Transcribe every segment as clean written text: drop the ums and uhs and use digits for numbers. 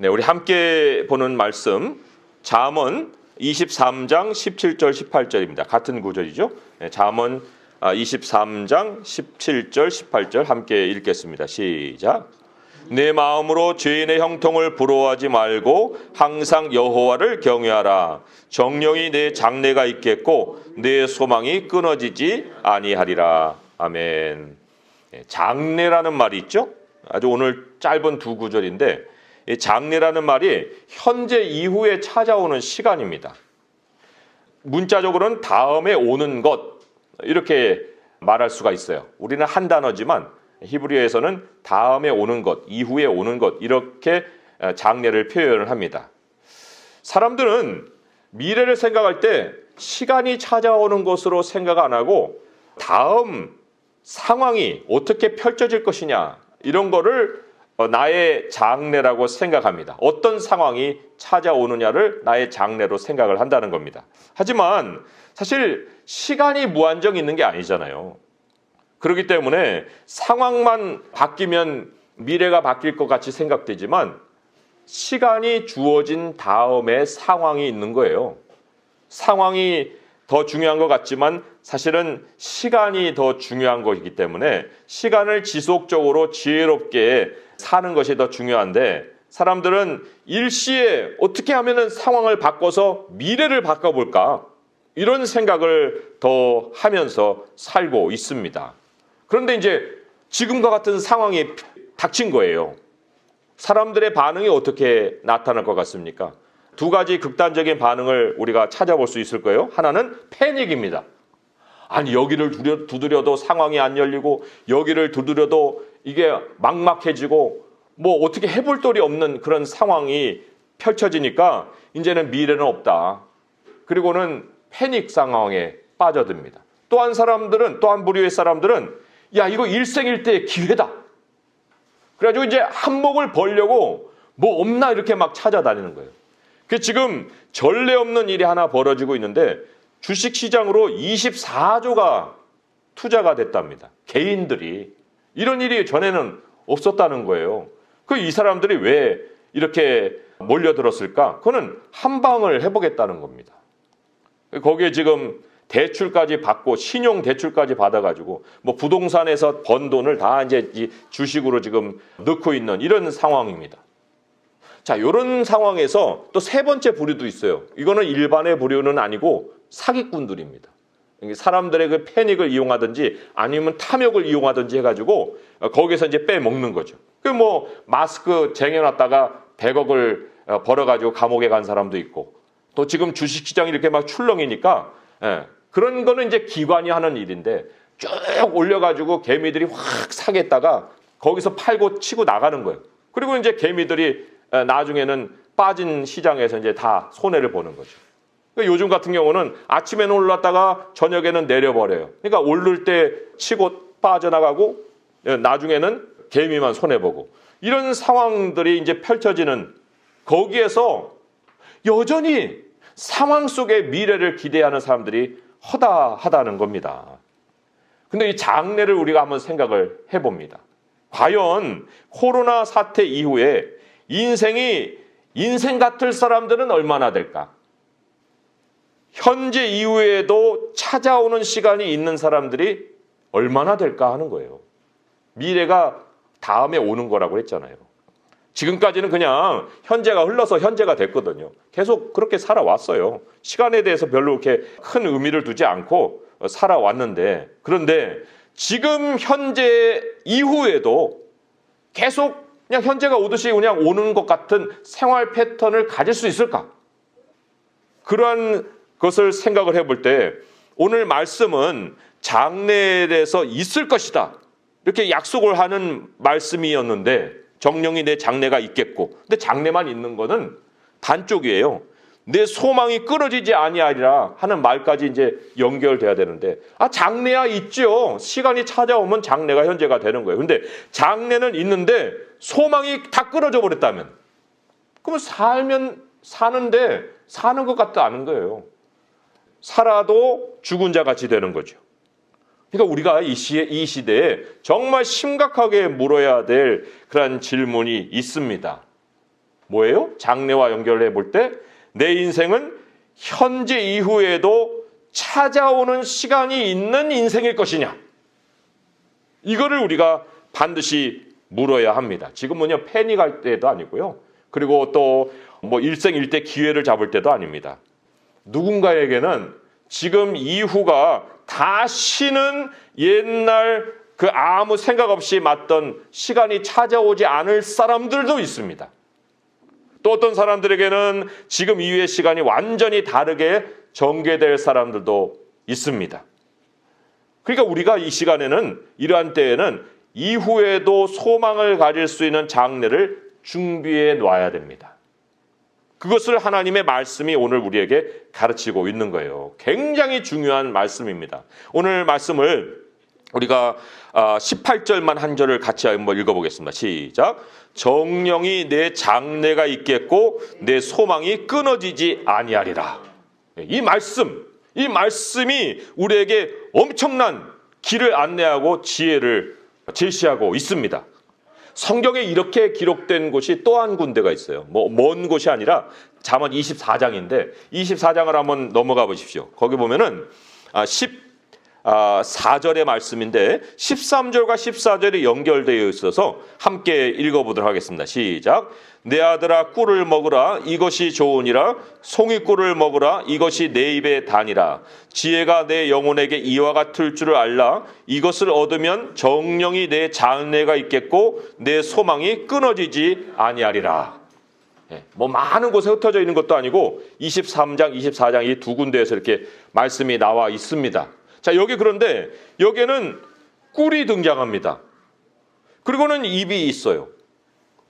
네, 우리 함께 보는 말씀 잠언 23장 17절 18절입니다. 같은 구절이죠. 네, 잠언 23장 17절 18절 함께 읽겠습니다. 시작. 내 마음으로 죄인의 형통을 부러워하지 말고 항상 여호와를 경외하라. 정령이 내 장래가 있겠고 내 소망이 끊어지지 아니하리라. 아멘. 장래라는 말이 있죠. 아주 오늘 짧은 두 구절인데 장래라는 말이 현재 이후에 찾아오는 시간입니다. 문자적으로는 다음에 오는 것 이렇게 말할 수가 있어요. 우리는 한 단어지만 히브리어에서는 다음에 오는 것, 이후에 오는 것 이렇게 장래를 표현을 합니다. 사람들은 미래를 생각할 때 시간이 찾아오는 것으로 생각 안 하고 다음 상황이 어떻게 펼쳐질 것이냐 이런 거를 나의 장래라고 생각합니다. 어떤 상황이 찾아오느냐를 나의 장래로 생각을 한다는 겁니다. 하지만 사실 시간이 무한정 있는 게 아니잖아요. 그렇기 때문에 상황만 바뀌면 미래가 바뀔 것 같이 생각되지만 시간이 주어진 다음에 상황이 있는 거예요. 상황이 더 중요한 것 같지만 사실은 시간이 더 중요한 것이기 때문에 시간을 지속적으로 지혜롭게 사는 것이 더 중요한데 사람들은 일시에 어떻게 하면 상황을 바꿔서 미래를 바꿔볼까 이런 생각을 더 하면서 살고 있습니다. 그런데 이제 지금과 같은 상황이 닥친 거예요. 사람들의 반응이 어떻게 나타날 것 같습니까? 두 가지 극단적인 반응을 우리가 찾아볼 수 있을 거예요. 하나는 패닉입니다. 아니 여기를 두드려도 상황이 안 열리고 여기를 두드려도 이게 막막해지고 뭐 어떻게 해볼 돌이 없는 그런 상황이 펼쳐지니까 이제는 미래는 없다. 그리고는 패닉 상황에 빠져듭니다. 또 한 부류의 사람들은 야 이거 일생일대의 기회다. 그래가지고 이제 한몫을 벌려고 뭐 없나 이렇게 막 찾아다니는 거예요. 그 지금 전례 없는 일이 하나 벌어지고 있는데 주식시장으로 24조가 투자가 됐답니다. 개인들이. 이런 일이 전에는 없었다는 거예요. 이 사람들이 왜 이렇게 몰려들었을까? 그거는 한방을 해보겠다는 겁니다. 거기에 지금 대출까지 받고 신용 대출까지 받아가지고 뭐 부동산에서 번 돈을 다 이제 주식으로 지금 넣고 있는 이런 상황입니다. 자, 이런 상황에서 또 세 번째 부류도 있어요. 이거는 일반의 부류는 아니고 사기꾼들입니다. 사람들의 그 패닉을 이용하든지 아니면 탐욕을 이용하든지 해가지고 거기서 이제 빼먹는 거죠. 뭐 마스크 쟁여놨다가 100억을 벌어가지고 감옥에 간 사람도 있고 또 지금 주식시장이 이렇게 막 출렁이니까 그런 거는 이제 기관이 하는 일인데 쭉 올려가지고 개미들이 확 사겠다가 거기서 팔고 치고 나가는 거예요. 그리고 이제 개미들이 나중에는 빠진 시장에서 이제 다 손해를 보는 거죠. 그러니까 요즘 같은 경우는 아침에는 올랐다가 저녁에는 내려버려요. 그러니까 오를 때 치고 빠져나가고 나중에는 개미만 손해보고 이런 상황들이 이제 펼쳐지는 거기에서 여전히 상황 속의 미래를 기대하는 사람들이 허다하다는 겁니다. 근데 이 장래를 우리가 한번 생각을 해봅니다. 과연 코로나 사태 이후에 인생이 인생 같을 사람들은 얼마나 될까? 현재 이후에도 찾아오는 시간이 있는 사람들이 얼마나 될까 하는 거예요. 미래가 다음에 오는 거라고 했잖아요. 지금까지는 그냥 현재가 흘러서 현재가 됐거든요. 계속 그렇게 살아왔어요. 시간에 대해서 별로 그렇게 큰 의미를 두지 않고 살아왔는데 그런데 지금 현재 이후에도 계속 그냥 현재가 오듯이 그냥 오는 것 같은 생활 패턴을 가질 수 있을까? 그러한 것을 생각을 해볼 때 오늘 말씀은 장래에 대해서 있을 것이다. 이렇게 약속을 하는 말씀이었는데 정령이 내 장래가 있겠고 근데 장래만 있는 거는 반쪽이에요. 내 소망이 끊어지지 아니하리라 하는 말까지 이제 연결돼야 되는데 장래야 있죠. 시간이 찾아오면 장래가 현재가 되는 거예요. 근데 장래는 있는데 소망이 다 끊어져 버렸다면 그러면 사는데 사는 것 같지 않은 거예요. 살아도 죽은 자 같이 되는 거죠. 그러니까 우리가 이 시대에 정말 심각하게 물어야 될 그런 질문이 있습니다. 뭐예요? 장래와 연결해 볼 때 내 인생은 현재 이후에도 찾아오는 시간이 있는 인생일 것이냐? 이거를 우리가 반드시 물어야 합니다. 지금은요, 패닉할 때도 아니고요. 그리고 또 뭐 일생일대 기회를 잡을 때도 아닙니다. 누군가에게는 지금 이후가 다시는 옛날 그 아무 생각 없이 맞던 시간이 찾아오지 않을 사람들도 있습니다. 또 어떤 사람들에게는 지금 이후의 시간이 완전히 다르게 전개될 사람들도 있습니다. 그러니까 우리가 이 시간에는, 이러한 때에는 이후에도 소망을 가질 수 있는 장래를 준비해 놔야 됩니다. 그것을 하나님의 말씀이 오늘 우리에게 가르치고 있는 거예요. 굉장히 중요한 말씀입니다. 오늘 말씀을 우리가 18절만 한 절을 같이 한번 읽어보겠습니다. 시작. 정령이 내 장래가 있겠고 내 소망이 끊어지지 아니하리라. 이 말씀이 우리에게 엄청난 길을 안내하고 지혜를 제시하고 있습니다. 성경에 이렇게 기록된 곳이 또 한 군데가 있어요. 먼 곳이 아니라 잠언 24장인데 24장을 한번 넘어가 보십시오. 거기 보면은 14절의 말씀인데 13절과 14절이 연결되어 있어서 함께 읽어보도록 하겠습니다. 시작. 내 아들아 꿀을 먹으라 이것이 좋으니라 송이꿀을 먹으라 이것이 내 입에 다니라 지혜가 내 영혼에게 이와 같을 줄을 알라 이것을 얻으면 정령이 내 장래가 있겠고 내 소망이 끊어지지 아니하리라. 뭐 많은 곳에 흩어져 있는 것도 아니고 23장, 24장 이 두 군데에서 이렇게 말씀이 나와 있습니다. 자, 그런데 여기에는 꿀이 등장합니다. 그리고는 입이 있어요.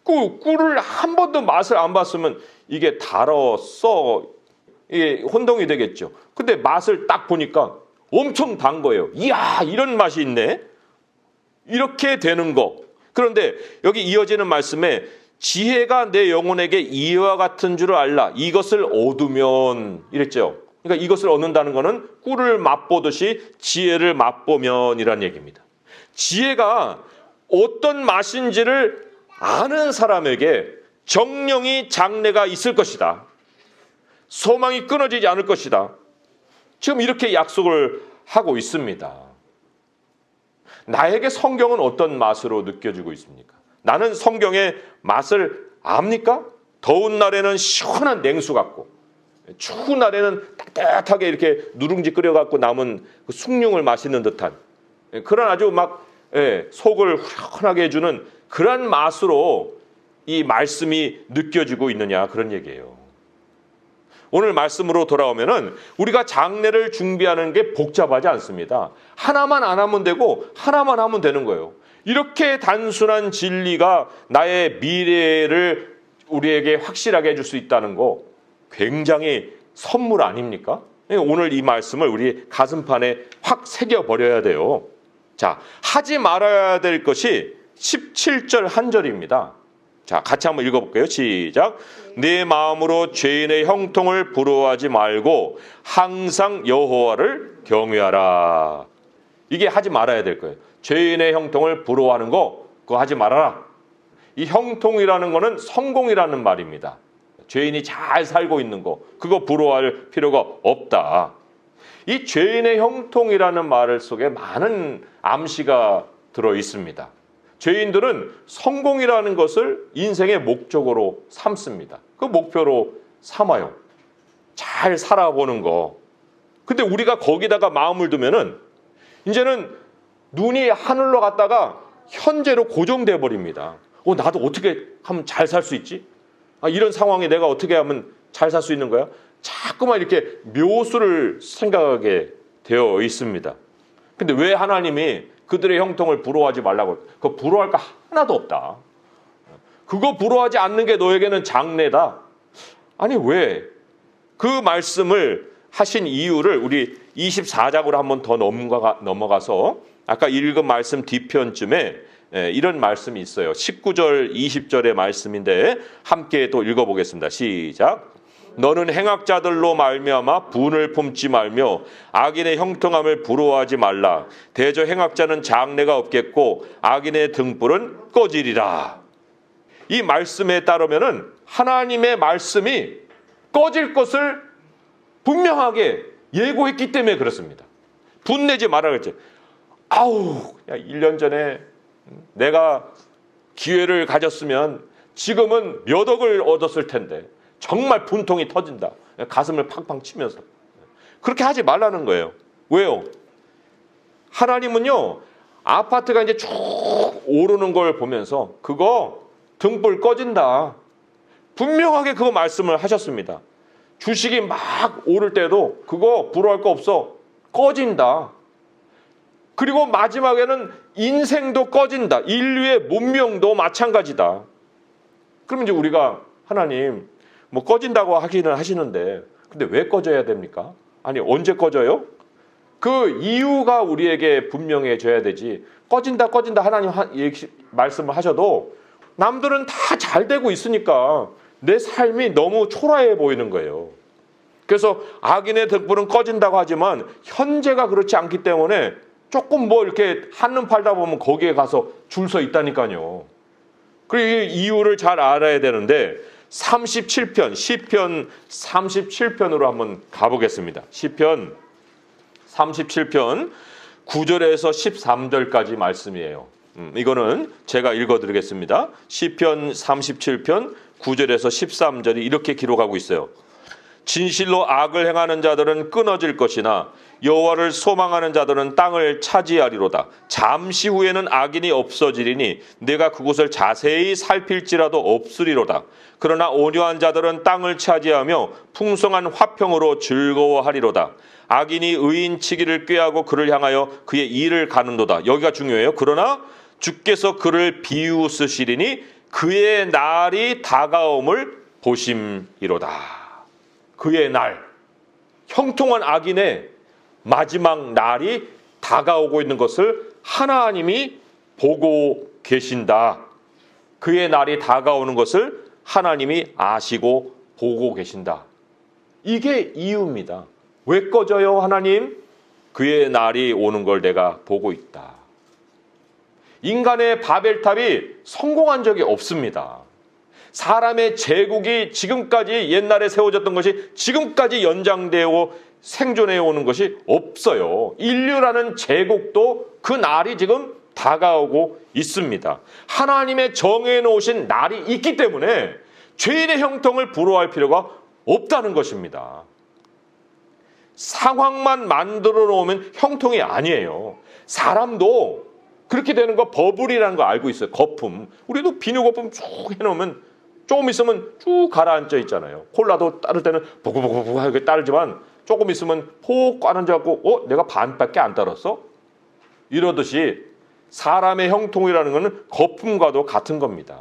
꿀을 한 번도 맛을 안 봤으면 이게 달아서 이게 혼동이 되겠죠. 근데 맛을 딱 보니까 엄청 단 거예요. 이야, 이런 맛이 있네. 이렇게 되는 거. 그런데 여기 이어지는 말씀에 지혜가 내 영혼에게 이와 같은 줄을 알라. 이것을 얻으면 이랬죠. 그러니까 이것을 얻는다는 것은 꿀을 맛보듯이 지혜를 맛보면이란 얘기입니다. 지혜가 어떤 맛인지를 아는 사람에게 정령이 장래가 있을 것이다. 소망이 끊어지지 않을 것이다. 지금 이렇게 약속을 하고 있습니다. 나에게 성경은 어떤 맛으로 느껴지고 있습니까? 나는 성경의 맛을 압니까? 더운 날에는 시원한 냉수 같고 추운 날에는 따뜻하게 이렇게 누룽지 끓여갖고 남은 그 숭늉을 마시는 듯한 그런 아주 속을 후련하게 해주는 그런 맛으로 이 말씀이 느껴지고 있느냐 그런 얘기예요. 오늘 말씀으로 돌아오면은 우리가 장래를 준비하는 게 복잡하지 않습니다. 하나만 안 하면 되고 하나만 하면 되는 거예요. 이렇게 단순한 진리가 나의 미래를 우리에게 확실하게 해줄 수 있다는 거 굉장히 선물 아닙니까? 오늘 이 말씀을 우리 가슴판에 확 새겨버려야 돼요. 자, 하지 말아야 될 것이 17절 한 절입니다. 자, 같이 한번 읽어볼게요. 시작. 내 마음으로 죄인의 형통을 부러워하지 말고 항상 여호와를 경외하라. 이게 하지 말아야 될 거예요. 죄인의 형통을 부러워하는 거 그거 하지 말아라. 이 형통이라는 거는 성공이라는 말입니다. 죄인이 잘 살고 있는 거 그거 부러워할 필요가 없다. 이 죄인의 형통이라는 말 속에 많은 암시가 들어 있습니다. 죄인들은 성공이라는 것을 인생의 목적으로 삼습니다. 그 목표로 삼아요. 잘 살아보는 거. 근데 우리가 거기다가 마음을 두면은 이제는 눈이 하늘로 갔다가 현재로 고정돼 버립니다. 나도 어떻게 하면 잘 살 수 있지? 이런 상황에 내가 어떻게 하면 잘 살 수 있는 거야? 자꾸만 이렇게 묘수를 생각하게 되어 있습니다. 근데 왜 하나님이 그들의 형통을 부러워하지 말라고? 그거 부러워할 거 하나도 없다. 그거 부러워하지 않는 게 너에게는 장래다. 아니 왜? 그 말씀을 하신 이유를 우리 24장으로 한번 더 넘어가서 아까 읽은 말씀 뒤편쯤에 이런 말씀이 있어요. 19절 20절의 말씀인데 함께 또 읽어보겠습니다. 시작. 너는 행악자들로 말미암아 분을 품지 말며 악인의 형통함을 부러워하지 말라. 대저 행악자는 장래가 없겠고 악인의 등불은 꺼지리라. 이 말씀에 따르면은 하나님의 말씀이 꺼질 것을 분명하게 예고했기 때문에 그렇습니다. 분내지 말아 그랬지. 아우, 야, 1년 전에 내가 기회를 가졌으면 지금은 몇 억을 얻었을 텐데 정말 분통이 터진다. 가슴을 팡팡 치면서. 그렇게 하지 말라는 거예요. 왜요? 하나님은요, 아파트가 이제 쭉 오르는 걸 보면서 그거 등불 꺼진다. 분명하게 그거 말씀을 하셨습니다. 주식이 막 오를 때도 그거 부러워할 거 없어. 꺼진다. 그리고 마지막에는 인생도 꺼진다. 인류의 문명도 마찬가지다. 그럼 이제 우리가 하나님 뭐 꺼진다고 하기는 하시는데 근데 왜 꺼져야 됩니까? 아니 언제 꺼져요? 그 이유가 우리에게 분명해져야 되지. 꺼진다 하나님 말씀을 하셔도 남들은 다 잘 되고 있으니까 내 삶이 너무 초라해 보이는 거예요. 그래서 악인의 등불은 꺼진다고 하지만 현재가 그렇지 않기 때문에 조금 뭐 이렇게 한눈 팔다 보면 거기에 가서 줄 서 있다니까요. 그리고 이 이유를 잘 알아야 되는데 37편, 시편 37편으로 한번 가보겠습니다. 시편 37편 9절에서 13절까지 말씀이에요. 이거는 제가 읽어드리겠습니다. 시편 37편 9절에서 13절이 이렇게 기록하고 있어요. 진실로 악을 행하는 자들은 끊어질 것이나 여호와를 소망하는 자들은 땅을 차지하리로다. 잠시 후에는 악인이 없어지리니 내가 그곳을 자세히 살필지라도 없으리로다. 그러나 온유한 자들은 땅을 차지하며 풍성한 화평으로 즐거워하리로다. 악인이 의인치기를 꾀하고 그를 향하여 그의 일을 가는도다. 여기가 중요해요. 그러나 주께서 그를 비웃으시리니 그의 날이 다가옴을 보심이로다. 그의 날, 형통한 악인의 마지막 날이 다가오고 있는 것을 하나님이 보고 계신다. 그의 날이 다가오는 것을 하나님이 아시고 보고 계신다. 이게 이유입니다. 왜 꺼져요, 하나님? 그의 날이 오는 걸 내가 보고 있다. 인간의 바벨탑이 성공한 적이 없습니다. 사람의 제국이 지금까지 옛날에 세워졌던 것이 지금까지 연장되어 생존해 오는 것이 없어요. 인류라는 제국도 그 날이 지금 다가오고 있습니다. 하나님의 정해 놓으신 날이 있기 때문에 죄인의 형통을 부러워할 필요가 없다는 것입니다. 상황만 만들어 놓으면 형통이 아니에요. 사람도 그렇게 되는 거 버블이라는 거 알고 있어요. 거품. 우리도 비누 거품 쭉 해놓으면 조금 있으면 쭉 가라앉아 있잖아요. 콜라도 따를 때는 보글보글 하게 따르지만 조금 있으면 폭 가라앉아갖고 내가 반밖에 안 따랐어? 이러듯이 사람의 형통이라는 것은 거품과도 같은 겁니다.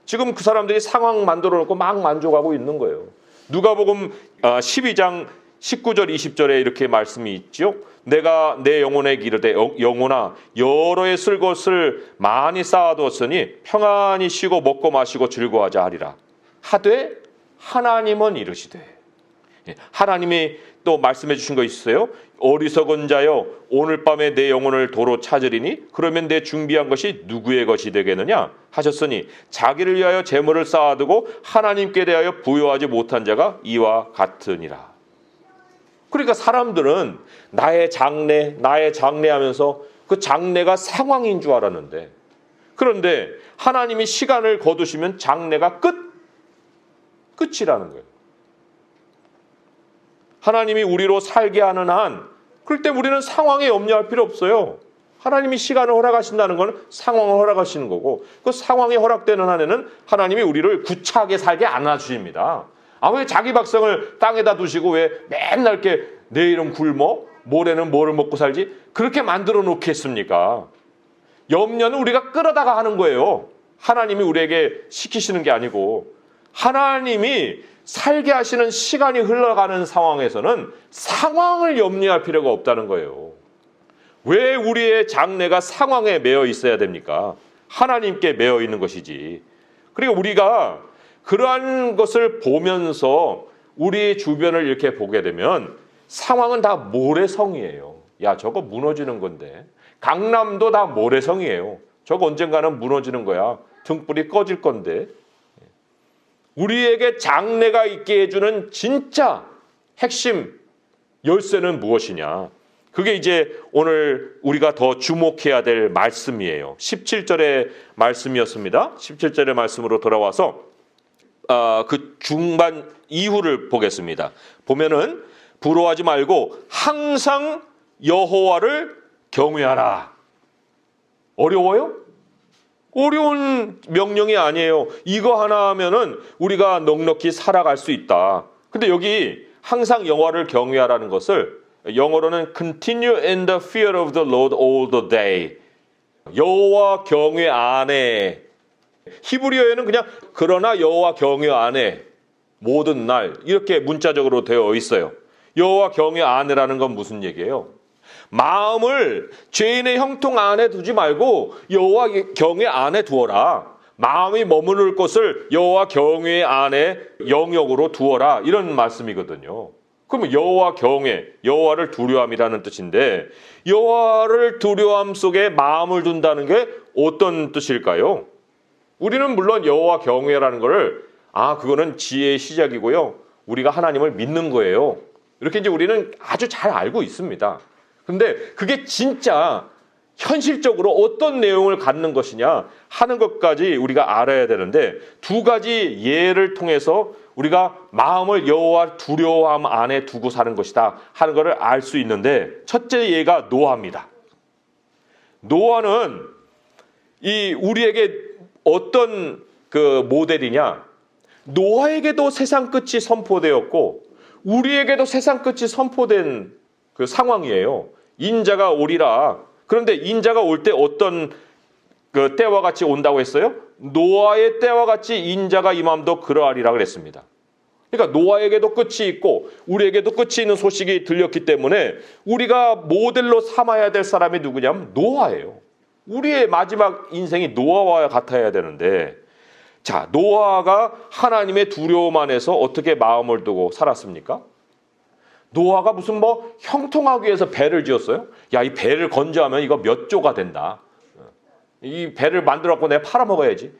지금 그 사람들이 상황 만들어 놓고 막 만족하고 있는 거예요. 누가복음 12장 19절 20절에 이렇게 말씀이 있죠. 내가 내 영혼에게 이르되 영혼아 여러 해 쓸 것을 많이 쌓아두었으니 평안히 쉬고 먹고 마시고 즐거워하자 하리라. 하되 하나님은 이르시되, 하나님이 또 말씀해 주신 거 있어요. 어리석은 자여 오늘 밤에 내 영혼을 도로 찾으리니 그러면 내 준비한 것이 누구의 것이 되겠느냐 하셨으니 자기를 위하여 재물을 쌓아두고 하나님께 대하여 부여하지 못한 자가 이와 같으니라. 그러니까 사람들은 나의 장래 하면서 그 장래가 상황인 줄 알았는데, 그런데 하나님이 시간을 거두시면 장래가 끝이라는 거예요. 하나님이 우리로 살게 하는 한, 그럴 때 우리는 상황에 염려할 필요 없어요. 하나님이 시간을 허락하신다는 건 상황을 허락하시는 거고, 그 상황이 허락되는 한에는 하나님이 우리를 구차하게 살게 안아주십니다. 왜 자기 백성을 땅에다 두시고 왜 맨날 이렇게 내일은 굶어? 모레는 뭐를 먹고 살지? 그렇게 만들어 놓겠습니까? 염려는 우리가 끌어다가 하는 거예요. 하나님이 우리에게 시키시는 게 아니고, 하나님이 살게 하시는 시간이 흘러가는 상황에서는 상황을 염려할 필요가 없다는 거예요. 왜 우리의 장래가 상황에 매여 있어야 됩니까? 하나님께 매여 있는 것이지. 그리고 우리가 그러한 것을 보면서 우리 주변을 이렇게 보게 되면 상황은 다 모래성이에요. 야, 저거 무너지는 건데. 강남도 다 모래성이에요. 저거 언젠가는 무너지는 거야. 등불이 꺼질 건데. 우리에게 장래가 있게 해주는 진짜 핵심 열쇠는 무엇이냐? 그게 이제 오늘 우리가 더 주목해야 될 말씀이에요. 17절의 말씀이었습니다. 17절의 말씀으로 돌아와서 그 중반 이후를 보겠습니다. 보면은 부러워하지 말고 항상 여호와를 경외하라. 어려워요? 어려운 명령이 아니에요. 이거 하나 하면은 우리가 넉넉히 살아갈 수 있다. 근데 여기 항상 여호와를 경외하라는 것을 영어로는 continue in the fear of the Lord all the day. 여호와 경외 안에. 히브리어에는 그냥 그러나 여호와 경외 안에 모든 날 이렇게 문자적으로 되어 있어요. 여호와 경외 안에라는 건 무슨 얘기예요? 마음을 죄인의 형통 안에 두지 말고 여호와 경외 안에 두어라. 마음이 머무를 곳을 여호와 경외 안에 영역으로 두어라. 이런 말씀이거든요. 그러면 여호와 경외, 여호와를 두려움이라는 뜻인데 여호와를 두려움 속에 마음을 둔다는 게 어떤 뜻일까요? 우리는 물론 여호와 경외라는 거를 그거는 지혜의 시작이고요. 우리가 하나님을 믿는 거예요. 이렇게 이제 우리는 아주 잘 알고 있습니다. 근데 그게 진짜 현실적으로 어떤 내용을 갖는 것이냐 하는 것까지 우리가 알아야 되는데 두 가지 예를 통해서 우리가 마음을 여호와 두려움 안에 두고 사는 것이다 하는 것을 알 수 있는데 첫째 예가 노아입니다. 노아는 이 우리에게 어떤 그 모델이냐? 노아에게도 세상 끝이 선포되었고 우리에게도 세상 끝이 선포된 그 상황이에요. 인자가 오리라. 그런데 인자가 올 때 어떤 그 때와 같이 온다고 했어요? 노아의 때와 같이 인자가 임함도 그러하리라 그랬습니다. 그러니까 노아에게도 끝이 있고 우리에게도 끝이 있는 소식이 들렸기 때문에 우리가 모델로 삼아야 될 사람이 누구냐면 노아예요. 우리의 마지막 인생이 노아와 같아야 되는데 자, 노아가 하나님의 두려움 안에서 어떻게 마음을 두고 살았습니까? 노아가 무슨 형통하기 위해서 배를 지었어요? 야, 이 배를 건조하면 이거 몇 조가 된다. 이 배를 만들어갖고 내가 팔아먹어야지.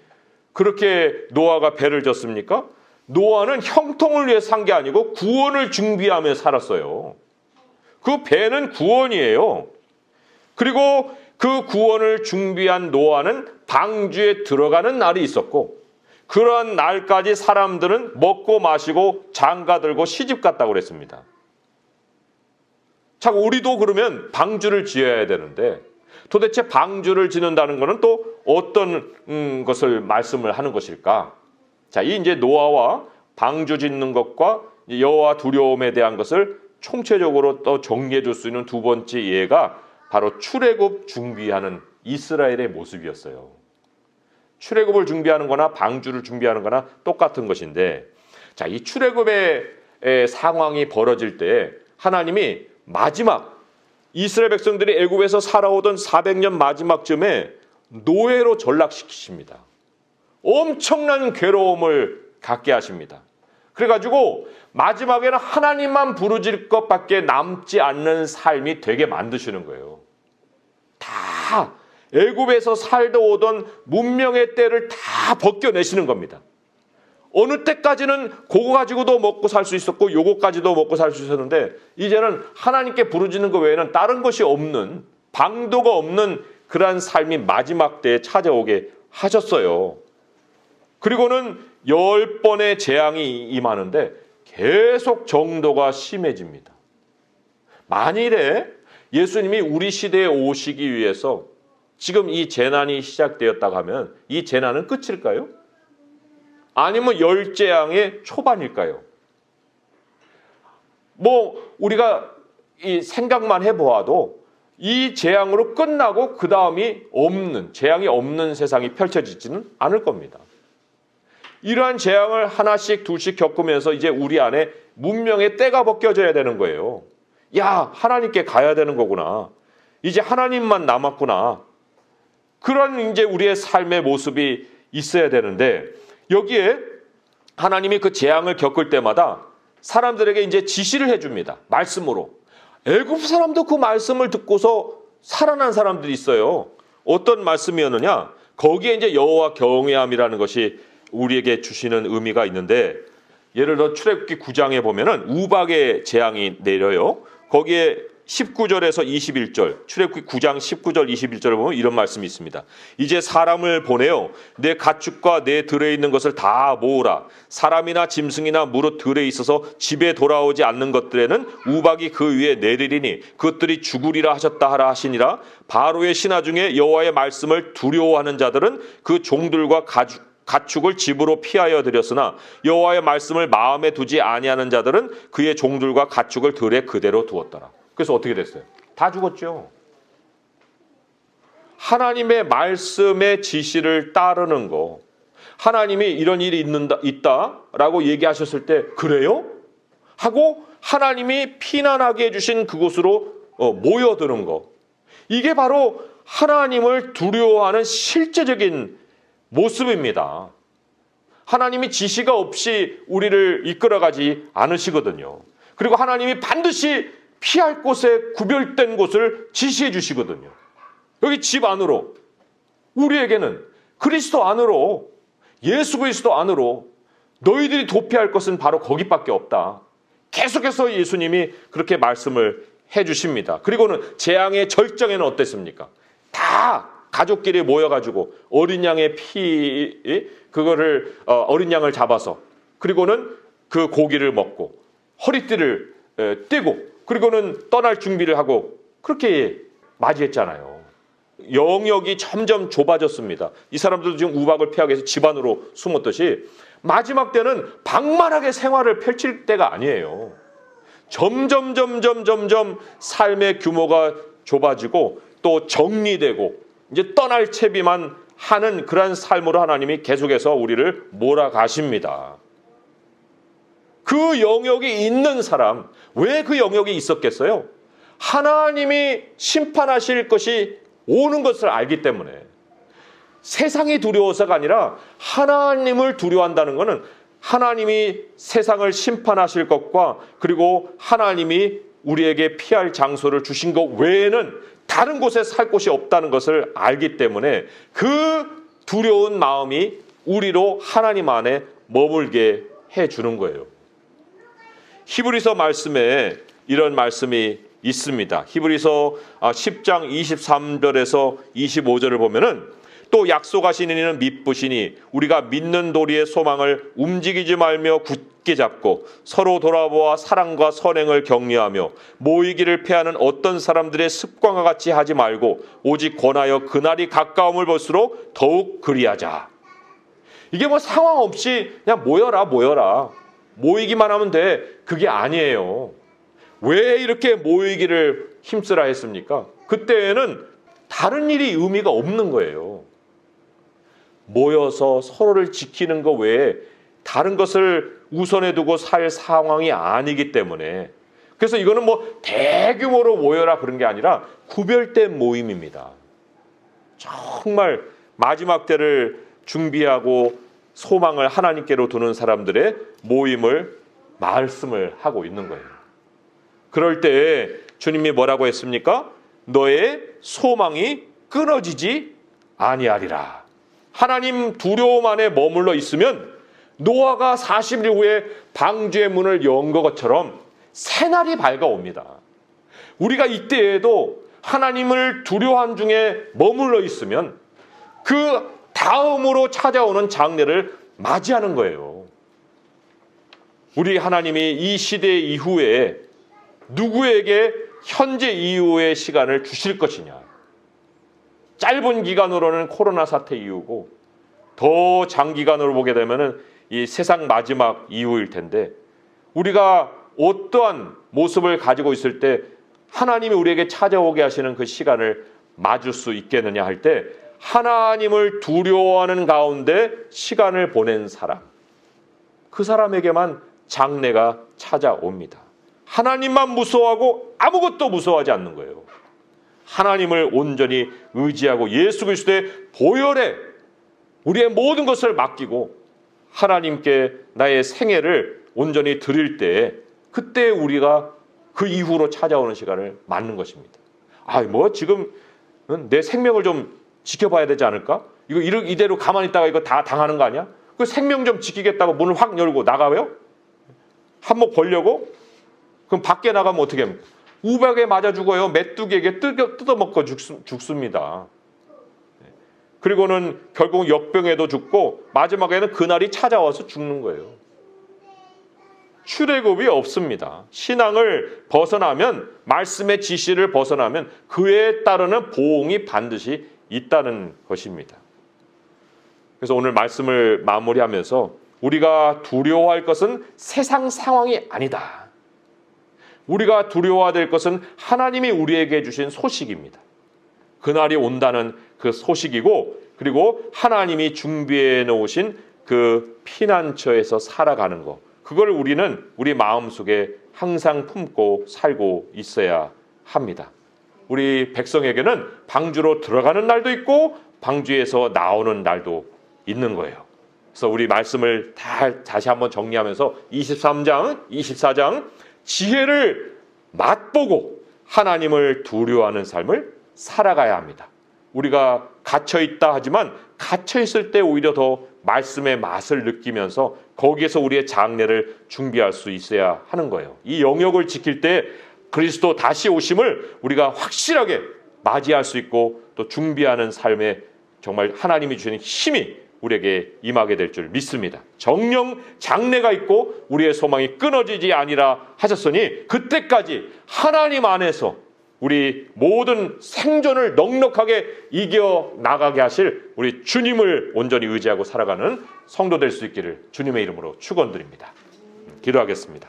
그렇게 노아가 배를 졌습니까? 노아는 형통을 위해 산 게 아니고 구원을 준비하며 살았어요. 그 배는 구원이에요. 그리고 그 구원을 준비한 노아는 방주에 들어가는 날이 있었고 그런 날까지 사람들은 먹고 마시고 장가 들고 시집 갔다고 그랬습니다. 자, 우리도 그러면 방주를 지어야 되는데 도대체 방주를 짓는다는 것은 또 어떤 것을 말씀을 하는 것일까? 자, 이 이제 노아와 방주 짓는 것과 여호와 두려움에 대한 것을 총체적으로 또 정리해 줄 수 있는 두 번째 예가 바로 출애굽 준비하는 이스라엘의 모습이었어요. 출애굽을 준비하는 거나 방주를 준비하는 거나 똑같은 것인데 자, 이 출애굽의 상황이 벌어질 때 하나님이 마지막 이스라엘 백성들이 애굽에서 살아오던 400년 마지막쯤에 노예로 전락시키십니다. 엄청난 괴로움을 갖게 하십니다. 그래가지고 마지막에는 하나님만 부르짖을 것밖에 남지 않는 삶이 되게 만드시는 거예요. 다 애굽에서 살다 오던 문명의 때를 다 벗겨내시는 겁니다. 어느 때까지는 그거 가지고도 먹고 살 수 있었고 요거까지도 먹고 살 수 있었는데 이제는 하나님께 부르짖는 것 외에는 다른 것이 없는 방도가 없는 그러한 삶이 마지막 때에 찾아오게 하셨어요. 그리고는 10번의 재앙이 임하는데 계속 정도가 심해집니다. 만일에 예수님이 우리 시대에 오시기 위해서 지금 이 재난이 시작되었다고 하면 이 재난은 끝일까요? 아니면 열재앙의 초반일까요? 우리가 이 생각만 해보아도 이 재앙으로 끝나고 그 다음이 없는, 재앙이 없는 세상이 펼쳐지지는 않을 겁니다. 이러한 재앙을 하나씩 둘씩 겪으면서 이제 우리 안에 문명의 때가 벗겨져야 되는 거예요. 야, 하나님께 가야 되는 거구나. 이제 하나님만 남았구나. 그런 이제 우리의 삶의 모습이 있어야 되는데 여기에 하나님이 그 재앙을 겪을 때마다 사람들에게 이제 지시를 해줍니다. 말씀으로. 애굽 사람도 그 말씀을 듣고서 살아난 사람들이 있어요. 어떤 말씀이었느냐? 거기에 이제 여호와 경외함이라는 것이 우리에게 주시는 의미가 있는데, 예를 들어 출애굽기 9장에 보면은 우박의 재앙이 내려요. 거기에 19절에서 21절, 출애굽기 9장 19절 21절을 보면 이런 말씀이 있습니다. 이제 사람을 보내어 내 가축과 내 들에 있는 것을 다 모으라. 사람이나 짐승이나 무릇 들에 있어서 집에 돌아오지 않는 것들에는 우박이 그 위에 내리리니 그것들이 죽으리라 하셨다 하라 하시니라. 바로의 신하 중에 여호와의 말씀을 두려워하는 자들은 그 종들과 가축을 집으로 피하여 들였으나 여호와의 말씀을 마음에 두지 아니하는 자들은 그의 종들과 가축을 들에 그대로 두었더라. 그래서 어떻게 됐어요? 다 죽었죠. 하나님의 말씀의 지시를 따르는 거, 하나님이 이런 일이 있다라고 얘기하셨을 때 그래요? 하고 하나님이 피난하게 해주신 그곳으로 모여드는 거, 이게 바로 하나님을 두려워하는 실제적인 모습입니다. 하나님이 지시가 없이 우리를 이끌어가지 않으시거든요. 그리고 하나님이 반드시 피할 곳에 구별된 곳을 지시해 주시거든요. 여기 집 안으로, 우리에게는 그리스도 안으로, 예수 그리스도 안으로 너희들이 도피할 것은 바로 거기밖에 없다. 계속해서 예수님이 그렇게 말씀을 해 주십니다. 그리고는 재앙의 절정에는 어땠습니까? 다 가족끼리 모여가지고 어린 양의 어린 양을 잡아서, 그리고는 그 고기를 먹고 허리띠를 떼고, 그리고는 떠날 준비를 하고 그렇게 맞이했잖아요. 영역이 점점 좁아졌습니다. 이 사람들도 지금 우박을 피하기 위해서 집 안으로 숨었듯이 마지막 때는 방만하게 생활을 펼칠 때가 아니에요. 점점 삶의 규모가 좁아지고 또 정리되고 이제 떠날 채비만 하는 그런 삶으로 하나님이 계속해서 우리를 몰아가십니다. 그 영역이 있는 사람, 왜 그 영역이 있었겠어요? 하나님이 심판하실 것이 오는 것을 알기 때문에. 세상이 두려워서가 아니라 하나님을 두려워한다는 것은 하나님이 세상을 심판하실 것과, 그리고 하나님이 우리에게 피할 장소를 주신 것 외에는 다른 곳에 살 곳이 없다는 것을 알기 때문에 그 두려운 마음이 우리로 하나님 안에 머물게 해주는 거예요. 히브리서 말씀에 이런 말씀이 있습니다. 히브리서 10장 23절에서 25절을 보면은, 또 약속하신 이는 미쁘시니 우리가 믿는 도리의 소망을 움직이지 말며 굳게 잡고 서로 돌아보아 사랑과 선행을 격려하며 모이기를 패하는 어떤 사람들의 습관과 같이 하지 말고 오직 권하여 그날이 가까움을 볼수록 더욱 그리하자. 이게 뭐 상황 없이 그냥 모여라 모이기만 하면 돼, 그게 아니에요. 왜 이렇게 모이기를 힘쓰라 했습니까? 그때에는 다른 일이 의미가 없는 거예요. 모여서 서로를 지키는 것 외에 다른 것을 우선에 두고 살 상황이 아니기 때문에, 그래서 이거는 뭐 대규모로 모여라 그런 게 아니라 구별된 모임입니다. 정말 마지막 때를 준비하고 소망을 하나님께로 두는 사람들의 모임을, 말씀을 하고 있는 거예요. 그럴 때 주님이 뭐라고 했습니까? 너의 소망이 끊어지지 아니하리라. 하나님 두려움 안에 머물러 있으면 노아가 40일 후에 방주의 문을 연 것처럼 새날이 밝아옵니다. 우리가 이때에도 하나님을 두려워한 중에 머물러 있으면 그 다음으로 찾아오는 장래를 맞이하는 거예요. 우리 하나님이 이 시대 이후에 누구에게 현재 이후의 시간을 주실 것이냐. 짧은 기간으로는 코로나 사태 이후고, 더 장기간으로 보게 되면은 이 세상 마지막 이후일 텐데, 우리가 어떠한 모습을 가지고 있을 때 하나님이 우리에게 찾아오게 하시는 그 시간을 맞을 수 있겠느냐 할 때, 하나님을 두려워하는 가운데 시간을 보낸 사람, 그 사람에게만 장래가 찾아옵니다. 하나님만 무서워하고 아무것도 무서워하지 않는 거예요. 하나님을 온전히 의지하고 예수 그리스도의 보혈에 우리의 모든 것을 맡기고 하나님께 나의 생애를 온전히 드릴 때, 그때 우리가 그 이후로 찾아오는 시간을 맞는 것입니다. 지금 내 생명을 좀 지켜봐야 되지 않을까? 이대로 가만히 있다가 이거 다 당하는 거 아니야? 그 생명 좀 지키겠다고 문을 확 열고 나가요? 한몫 벌려고? 그럼 밖에 나가면 어떻게 합니까? 우박에 맞아 죽어요. 메뚜기에게 뜯어먹고 죽습니다. 그리고는 결국 역병에도 죽고 마지막에는 그날이 찾아와서 죽는 거예요. 출애굽이 없습니다. 신앙을 벗어나면, 말씀의 지시를 벗어나면 그에 따르는 보응이 반드시 있다는 것입니다. 그래서 오늘 말씀을 마무리하면서 우리가 두려워할 것은 세상 상황이 아니다. 우리가 두려워해야 될 것은 하나님이 우리에게 주신 소식입니다. 그날이 온다는 그 소식이고, 그리고 하나님이 준비해 놓으신 그 피난처에서 살아가는 것, 그걸 우리는 우리 마음속에 항상 품고 살고 있어야 합니다. 우리 백성에게는 방주로 들어가는 날도 있고 방주에서 나오는 날도 있는 거예요. 그래서 우리 말씀을 다시 한번 정리하면서 23장, 24장 지혜를 맛보고 하나님을 두려워하는 삶을 살아가야 합니다. 우리가 갇혀있다 하지만 갇혀있을 때 오히려 더 말씀의 맛을 느끼면서 거기에서 우리의 장래를 준비할 수 있어야 하는 거예요. 이 영역을 지킬 때 그리스도 다시 오심을 우리가 확실하게 맞이할 수 있고 또 준비하는 삶에 정말 하나님이 주시는 힘이 우리에게 임하게 될 줄 믿습니다. 정령 장래가 있고 우리의 소망이 끊어지지 아니라 하셨으니 그때까지 하나님 안에서 우리 모든 생존을 넉넉하게 이겨나가게 하실 우리 주님을 온전히 의지하고 살아가는 성도 될 수 있기를 주님의 이름으로 축원드립니다. 기도하겠습니다.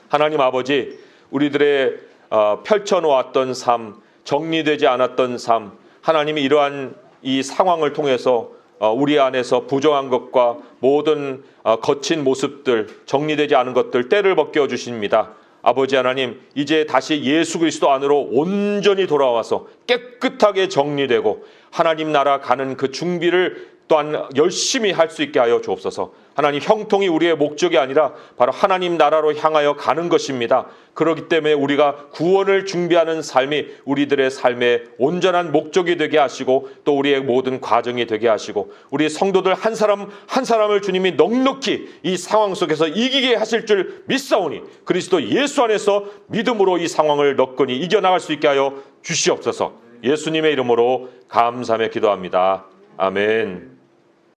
하나님 아버지, 우리들의 펼쳐놓았던 삶, 정리되지 않았던 삶, 하나님이 이러한 이 상황을 통해서 우리 안에서 부정한 것과 모든 거친 모습들, 정리되지 않은 것들 때를 벗겨 주십니다. 아버지 하나님, 이제 다시 예수 그리스도 안으로 온전히 돌아와서 깨끗하게 정리되고 하나님 나라 가는 그 준비를 또한 열심히 할 수 있게 하여 주옵소서. 하나님, 형통이 우리의 목적이 아니라 바로 하나님 나라로 향하여 가는 것입니다. 그렇기 때문에 우리가 구원을 준비하는 삶이 우리들의 삶의 온전한 목적이 되게 하시고 또 우리의 모든 과정이 되게 하시고 우리 성도들 한 사람 한 사람을 주님이 넉넉히 이 상황 속에서 이기게 하실 줄 믿사오니 그리스도 예수 안에서 믿음으로 이 상황을 넉넉히 이겨나갈 수 있게 하여 주시옵소서. 예수님의 이름으로 감사하며 기도합니다. 아멘.